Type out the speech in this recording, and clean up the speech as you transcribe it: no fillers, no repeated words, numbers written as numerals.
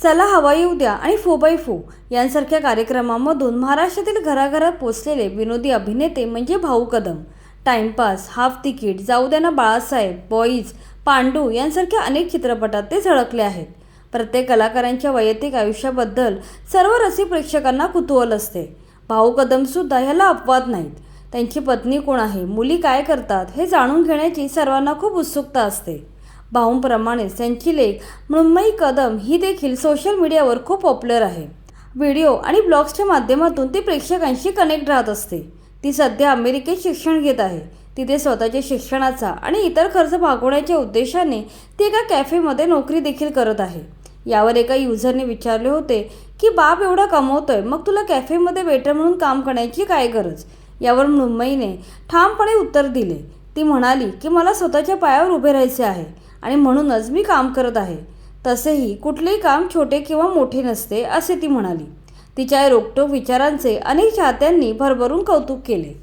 चला हवा येऊ द्या आणि 4x4 यांसारख्या कार्यक्रमांमधून महाराष्ट्रातील घराघरात पोचलेले विनोदी अभिनेते म्हणजे भाऊ कदम. टाइमपास, हाफ तिकीट, जाऊ द्या ना बाळासाहेब, बॉईज, पांडू यांसारख्या अनेक चित्रपटात ते झळकले आहेत. प्रत्येक कलाकारांच्या वैयक्तिक आयुष्याबद्दल सर्व रसिक प्रेक्षकांना कुतूहल असते. भाऊ कदमसुद्धा ह्याला अपवाद नाहीत. त्यांची पत्नी कोण आहे, मुली काय करतात हे जाणून घेण्याची सर्वांना खूप उत्सुकता असते. भाऊंप्रमाणेच त्यांची लेक मृण्मयी कदम ही देखील सोशल मीडियावर खूप पॉप्युलर आहे. व्हिडिओ आणि ब्लॉग्सच्या माध्यमातून ती प्रेक्षकांशी कनेक्ट राहत असते. ती सध्या अमेरिकेत शिक्षण घेत आहे. तिथे स्वतःच्या शिक्षणाचा आणि इतर खर्च भागवण्याच्या उद्देशाने ती एका कॅफेमध्ये नोकरी देखील करत आहे. यावर एका युजरने विचारले होते की बाप एवढा कमवतोय, मग तुला कॅफेमध्ये वेटर म्हणून काम करण्याची काय गरज. यावर मृण्मयीने ठामपणे उत्तर दिले. ती म्हणाली की मला स्वतःच्या पायावर उभे राहायचे आहे आणि म्हणूनच मी काम करत आहे. तसेही कुठलेही काम छोटे किंवा मोठे नसते असे ती म्हणाली. तिच्या रोखठोक विचारांचे अनेक चाहत्यांनी भरभरून कौतुक केले.